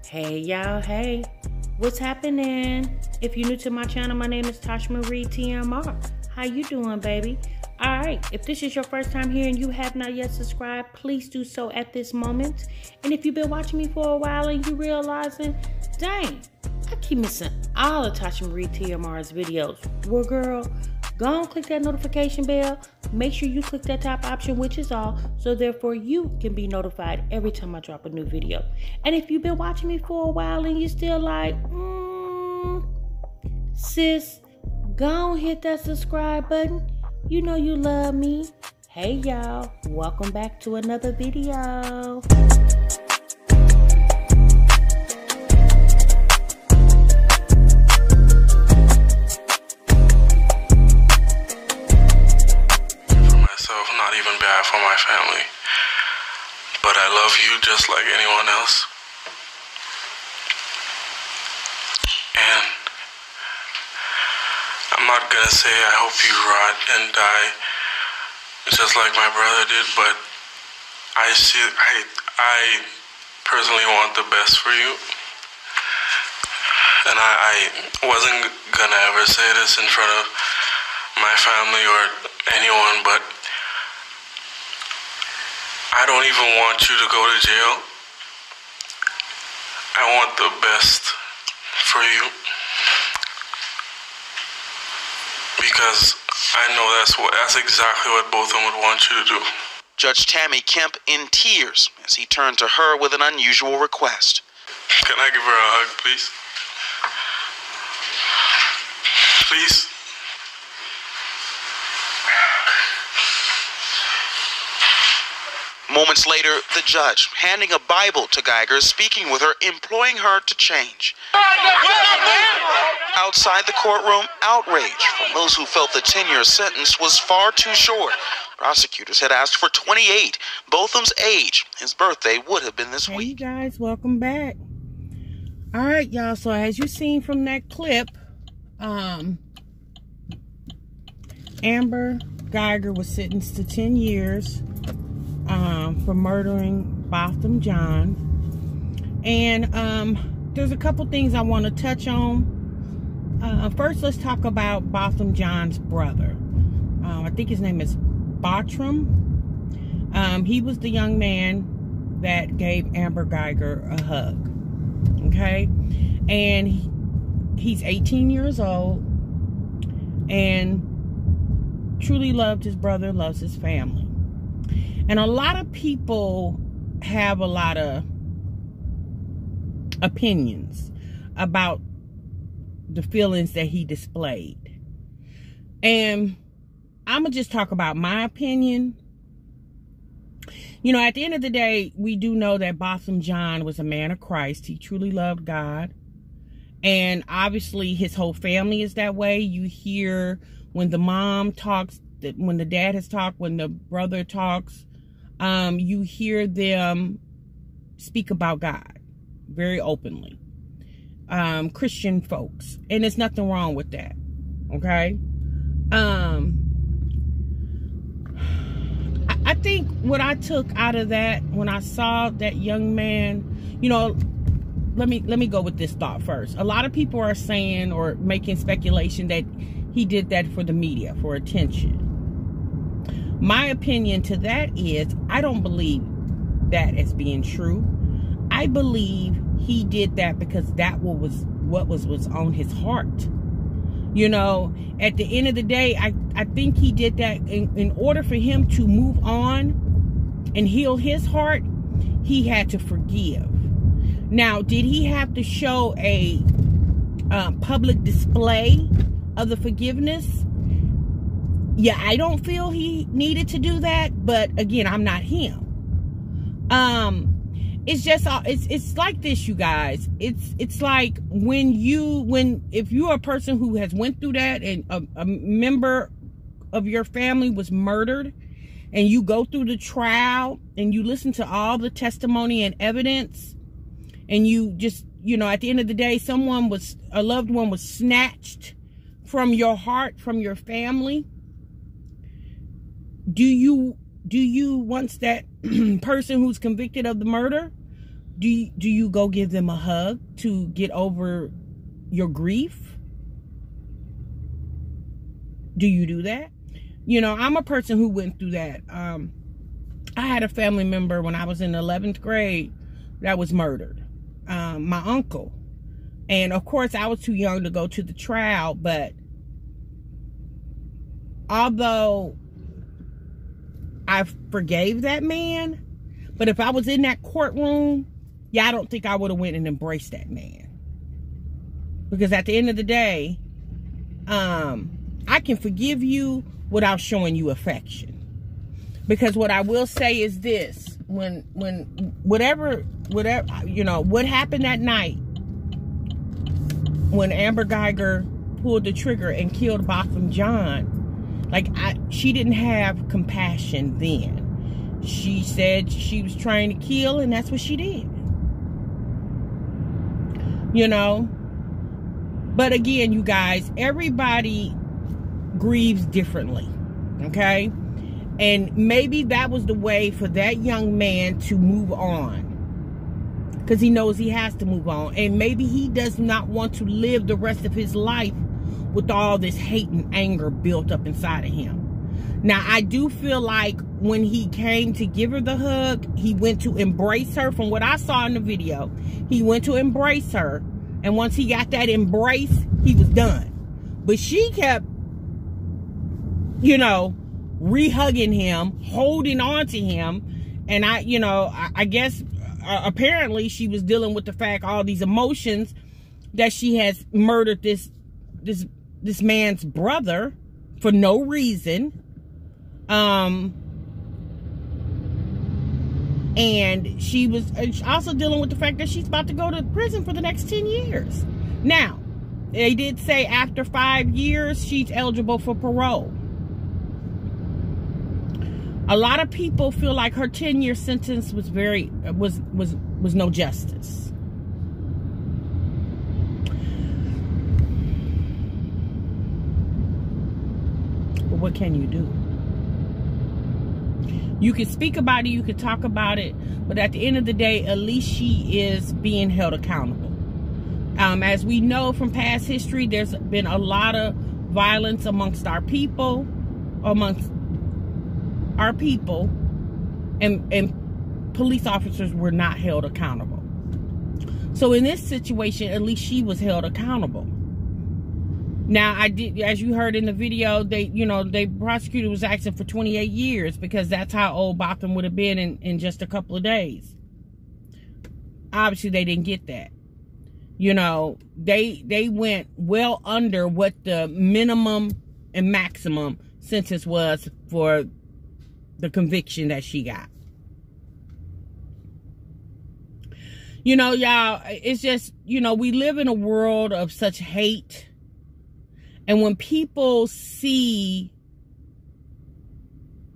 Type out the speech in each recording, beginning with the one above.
Hey y'all, hey, what's happening? If you're new to my channel, my name is Tasha Marie TMR. How you doing, baby? Alright, if this is your first time here and you have not yet subscribed, please do so at this moment. And if you've been watching me for a while and you realizing, dang, I keep missing all of Tasha Marie TMR's videos. Well, girl, go on, click that notification bell. Make sure you click that top option, which is all, so therefore you can be notified every time I drop a new video. And if you've been watching me for a while and you're still like, sis, go on, hit that subscribe button. You know you love me. Hey y'all, welcome back to another video. Not even bad for my family, but I love you just like anyone else, and I'm not gonna say I hope you rot and die just like my brother did, but I personally want the best for you, and I wasn't gonna ever say this in front of my family or anyone, but I don't even want you to go to jail. I want the best for you, because I know that's exactly what both of them would want you to do. Judge Tammy Kemp in tears as he turned to her with an unusual request. Can I give her a hug, please? Please? Moments later, the judge, handing a Bible to Guyger, speaking with her, imploring her to change. Outside the courtroom, outrage from those who felt the 10-year sentence was far too short. Prosecutors had asked for 28, Botham's age. His birthday would have been this week. Hey, you guys, welcome back. All right, y'all, so as you seen from that clip, Amber Guyger was sentenced to 10 years. For murdering Botham John. And there's a couple things I want to touch on. First, let's talk about Botham John's brother. I think his name is Bartram. He was the young man that gave Amber Guyger a hug. Okay? And he's 18 years old and truly loved his brother, loves his family. And a lot of people have a lot of opinions about the feelings that he displayed. And I'm going to just talk about my opinion. You know, at the end of the day, we do know that Botham John was a man of Christ. He truly loved God. And obviously his whole family is that way. You hear when the mom talks, when the dad has talked, when the brother talks, you hear them speak about God very openly. Christian folks. And there's nothing wrong with that. Okay? I think what I took out of that when I saw that young man, you know, let me go with this thought first. A lot of people are saying or making speculation that he did that for the media, for attention. My opinion to that is, I don't believe that as being true. I believe he did that because that was what was on his heart. You know, at the end of the day, I think he did that in order for him to move on and heal his heart. He had to forgive. Now, did he have to show a public display of the forgiveness? Yeah, I don't feel he needed to do that, but again, I'm not him. It's just, it's like this, you guys. It's like if you're a person who has went through that and a member of your family was murdered, and you go through the trial and you listen to all the testimony and evidence, and you just, you know, at the end of the day, a loved one was snatched from your heart, from your family. Do you once that person who's convicted of the murder, Do you go give them a hug to get over your grief? Do you do that? You know, I'm a person who went through that. I had a family member when I was in 11th grade that was murdered. My uncle. And of course, I was too young to go to the trial, but although I forgave that man, but if I was in that courtroom, yeah, I don't think I would have went and embraced that man. Because at the end of the day, I can forgive you without showing you affection. Because what I will say is this, when whatever, you know, what happened that night when Amber Guyger pulled the trigger and killed Botham Jean, like, she didn't have compassion then. She said she was trying to kill, and that's what she did. You know? But again, you guys, everybody grieves differently. Okay? And maybe that was the way for that young man to move on. Because he knows he has to move on. And maybe he does not want to live the rest of his life with all this hate and anger built up inside of him. Now, I do feel like when he came to give her the hug, he went to embrace her. From what I saw in the video, he went to embrace her. And once he got that embrace, he was done. But she kept, you know, re-hugging him, holding on to him. And I guess apparently she was dealing with the fact, all these emotions, that she has murdered this man's brother for no reason. And she was also dealing with the fact that she's about to go to prison for the next 10 years. Now, they did say after 5 years, she's eligible for parole. A lot of people feel like her 10-year sentence was was no justice. But what can you do? You can speak about it, you can talk about it, but at the end of the day, at least she is being held accountable. As we know from past history, there's been a lot of violence amongst our people, and police officers were not held accountable. So in this situation, at least she was held accountable. Now, as you heard in the video, the prosecutor was asking for 28 years because that's how old Botham would have been in just a couple of days. Obviously, they didn't get that. You know, they went well under what the minimum and maximum sentence was for the conviction that she got. You know, y'all, it's just, we live in a world of such hate. And when people see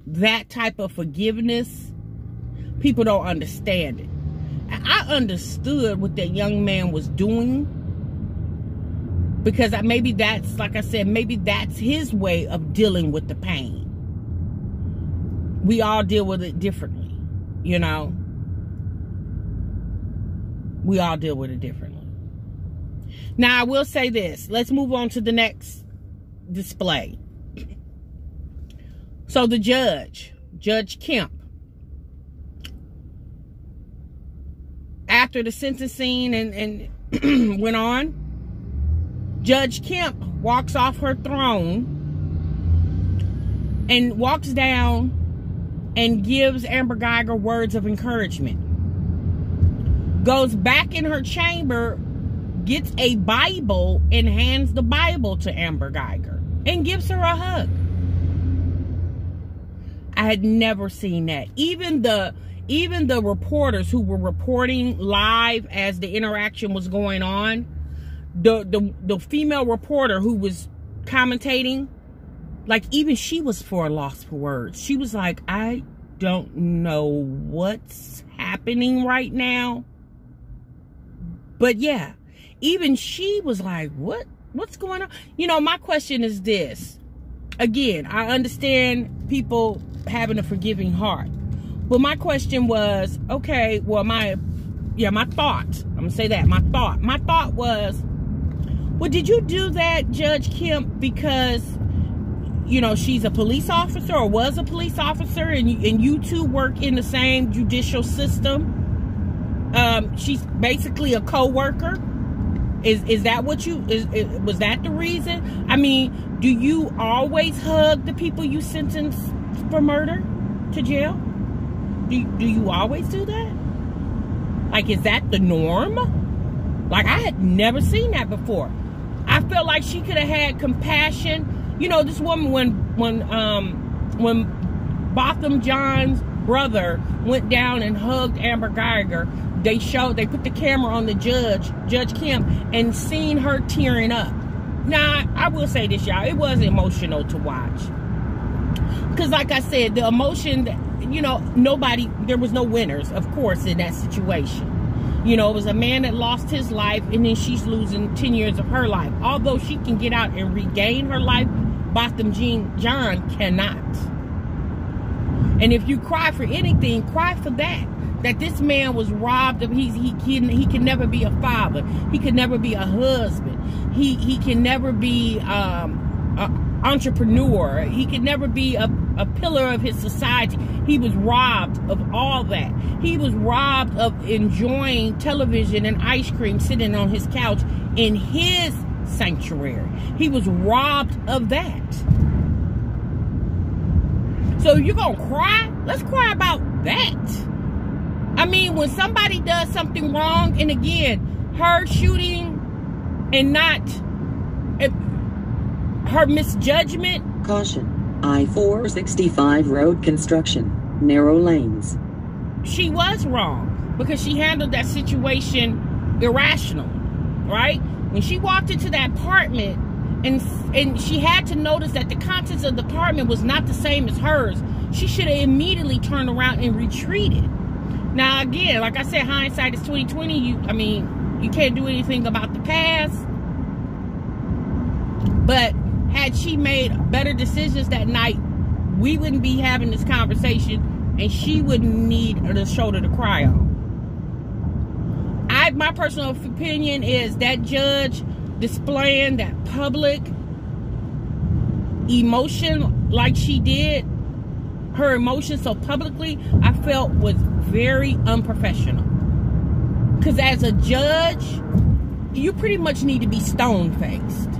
that type of forgiveness, people don't understand it. And I understood what that young man was doing, because maybe that's, like I said, maybe that's his way of dealing with the pain. We all deal with it differently, We all deal with it differently. Now, I will say this. Let's move on to the next display. So the Judge Kemp, after the sentencing and went on, Judge Kemp walks off her throne and walks down and gives Amber Guyger words of encouragement. Goes back in her chamber, gets a Bible and hands the Bible to Amber Guyger and gives her a hug. I had never seen that. Even the reporters who were reporting live as the interaction was going on, the female reporter who was commentating, like, even she was for a loss for words. She was like, I don't know what's happening right now. But yeah, even she was like, what's going on? My question is this. Again, I understand people having a forgiving heart. But my question was, okay, well, my thought, I'm gonna say that, my thought was, well, did you do that, Judge Kemp, because, you know, she's a police officer or was a police officer, and you two work in the same judicial system? She's basically a co-worker. Is that what was that the reason? I mean, do you always hug the people you sentence for murder to jail? Do you always do that? Like, is that the norm? Like, I had never seen that before. I felt like she could have had compassion. You know, this woman, when Botham Jean's brother went down and hugged Amber Guyger, they put the camera on the Judge Kemp, and seen her tearing up. Now, I will say this, y'all, it was emotional to watch. Because like I said, the emotion, you know, there was no winners, of course, in that situation. You know, it was a man that lost his life, and then she's losing 10 years of her life. Although she can get out and regain her life, Botham Jean cannot. And if you cry for anything, cry for that. That this man was robbed of, he can never be a father. He could never be a husband. He can never be an entrepreneur. He could never be a pillar of his society. He was robbed of all that. He was robbed of enjoying television and ice cream sitting on his couch in his sanctuary. He was robbed of that. So you're gonna cry? Let's cry about that. I mean, when somebody does something wrong, and again, her shooting and not her misjudgment. Caution, I-465 road construction, narrow lanes. She was wrong because she handled that situation irrational, right? When she walked into that apartment and she had to notice that the contents of the apartment was not the same as hers, she should have immediately turned around and retreated. Now, again, like I said, hindsight is 20/20. I mean, you can't do anything about the past. But had she made better decisions that night, we wouldn't be having this conversation, and she wouldn't need a shoulder to cry on. My personal opinion is that judge displaying that public emotion like she did, her emotions so publicly, I felt was very unprofessional. Because as a judge, you pretty much need to be stone-faced.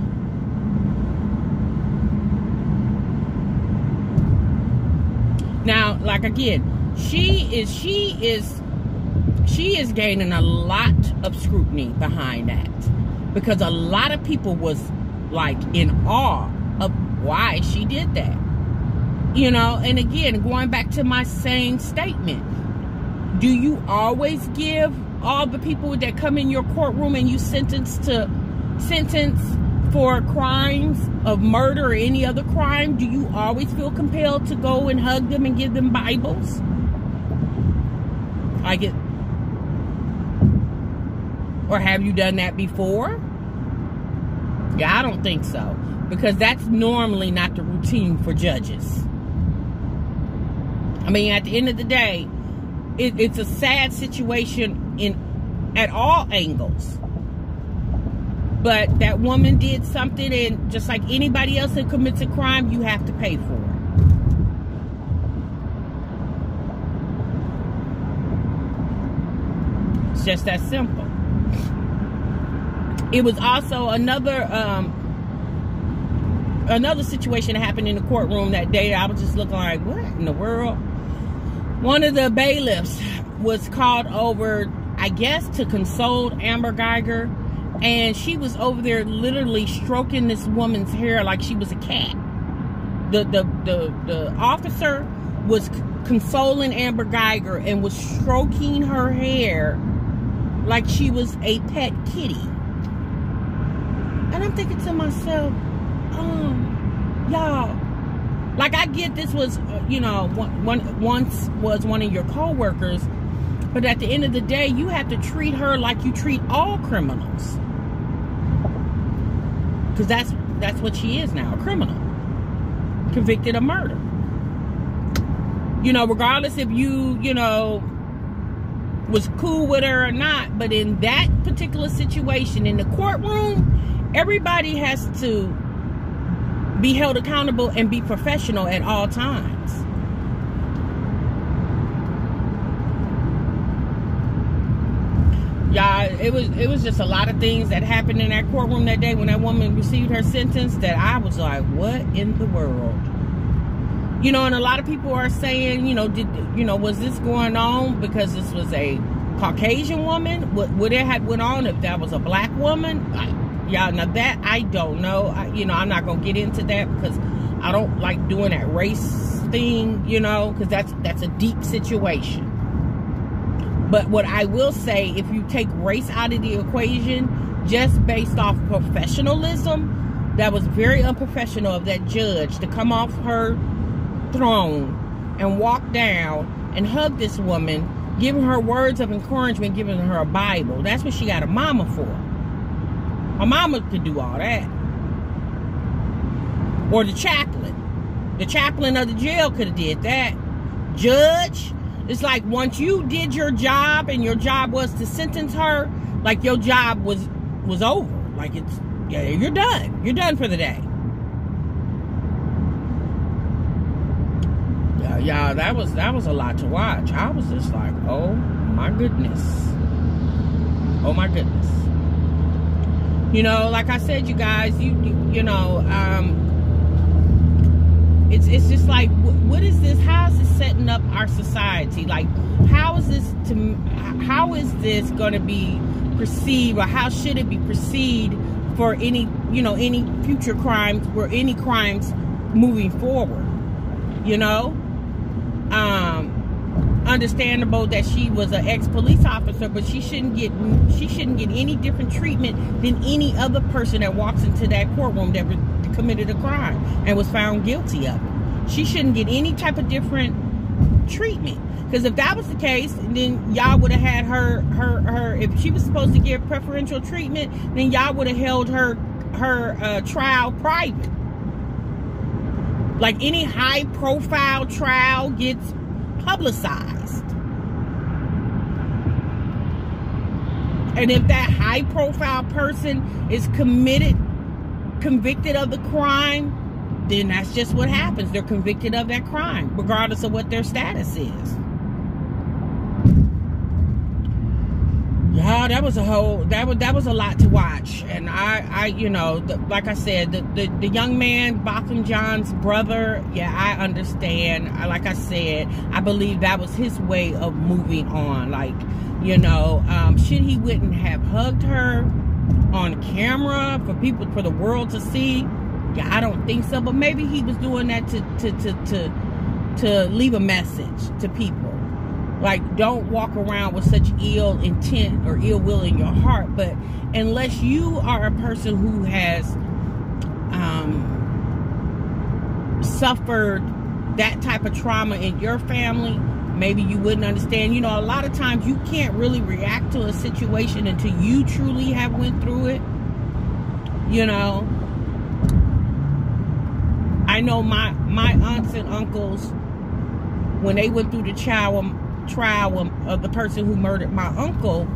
Now, like again, she is gaining a lot of scrutiny behind that, because a lot of people was like in awe of why she did that. You know, and again, going back to my same statement, do you always give all the people that come in your courtroom and you sentence for crimes of murder or any other crime, do you always feel compelled to go and hug them and give them Bibles? Or have you done that before? Yeah, I don't think so, because that's normally not the routine for judges. I mean, at the end of the day, it's a sad situation at all angles. But that woman did something, and just like anybody else that commits a crime, you have to pay for it. It's just that simple. It was also another situation that happened in the courtroom that day. I was just looking like, what in the world? One of the bailiffs was called over, I guess, to console Amber Guyger, and she was over there literally stroking this woman's hair like she was a cat. The officer was consoling Amber Guyger and was stroking her hair like she was a pet kitty. And I'm thinking to myself, y'all, like, I get this was, you know, once was one of your co-workers, but at the end of the day, you have to treat her like you treat all criminals. Because that's what she is now, a criminal. Convicted of murder. You know, regardless if you know, was cool with her or not, but in that particular situation, in the courtroom, everybody has to be held accountable and be professional at all times. Yeah, it was just a lot of things that happened in that courtroom that day when that woman received her sentence that I was like, what in the world? You know, and a lot of people are saying, you know, was this going on because this was a Caucasian woman? Would it have went on if that was a black woman? Yeah, now that I don't know. You know, I'm not gonna get into that because I don't like doing that race thing. You know, because that's a deep situation. But what I will say, if you take race out of the equation, just based off professionalism, that was very unprofessional of that judge to come off her throne and walk down and hug this woman, giving her words of encouragement, giving her a Bible. That's what she got a mama for. Her mama could do all that. Or the chaplain. The chaplain of the jail could have did that. Judge, it's like once you did your job and your job was to sentence her, like your job was over. Like you're done. You're done for the day. Yeah, that was a lot to watch. I was just like, oh my goodness. Oh my goodness. You know, like I said, you guys, you know, it's just like, what is this? How is this setting up our society? Like, how is this going to be perceived, or how should it be perceived for any, you know, any future crimes or any crimes moving forward? You know, understandable that she was an ex-police officer, but she shouldn't get any different treatment than any other person that walks into that courtroom that committed a crime and was found guilty of it. She shouldn't get any type of different treatment, because if that was the case, then y'all would have had her if she was supposed to give preferential treatment, then y'all would have held her trial private. Like any high profile trial gets publicized. And if that high profile person is convicted of the crime, then that's just what happens. They're convicted of that crime, regardless of what their status is. Yeah, that was a lot to watch. And I you know, like I said, the young man, Botham Jean's brother, yeah, I understand. Like I said, I believe that was his way of moving on. Like, you know, should he wouldn't have hugged her on camera for the world to see? Yeah, I don't think so. But maybe he was doing that to leave a message to people. Like, don't walk around with such ill intent or ill will in your heart. But unless you are a person who has suffered that type of trauma in your family, maybe you wouldn't understand. You know, a lot of times you can't really react to a situation until you truly have went through it. You know, I know my aunts and uncles, when they went through the trial of the person who murdered my uncle,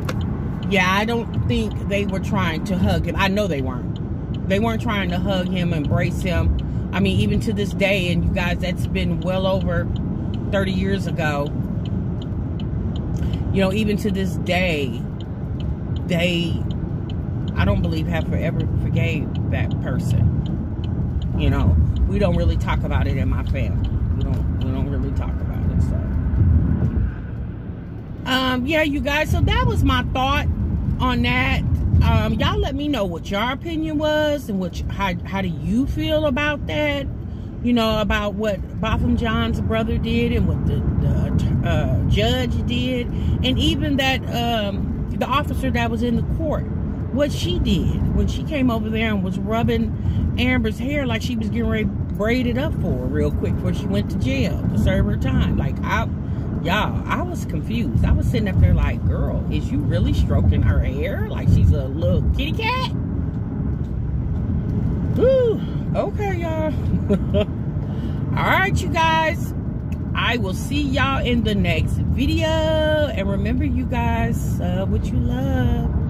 yeah, I don't think they were trying to hug him. I know they weren't. They weren't trying to hug him, embrace him. I mean, even to this day, and you guys, that's been well over 30 years ago. You know, even to this day, I don't believe have forever forgave that person. You know, we don't really talk about it in my family. We don't really talk about it, so. Yeah, you guys, so that was my thought on that. Y'all let me know what your opinion was and how do you feel about that? You know, about what Botham Jean's brother did and what the judge did, and even that the officer that was in the court, what she did when she came over there and was rubbing Amber's hair like she was getting ready to braid it up for her real quick before she went to jail to serve her time. Like, I was confused. I was sitting up there like, girl, is you really stroking her hair like she's a little kitty cat? Ooh, okay, y'all. All right, you guys. I will see y'all in the next video. And remember, you guys, what you love.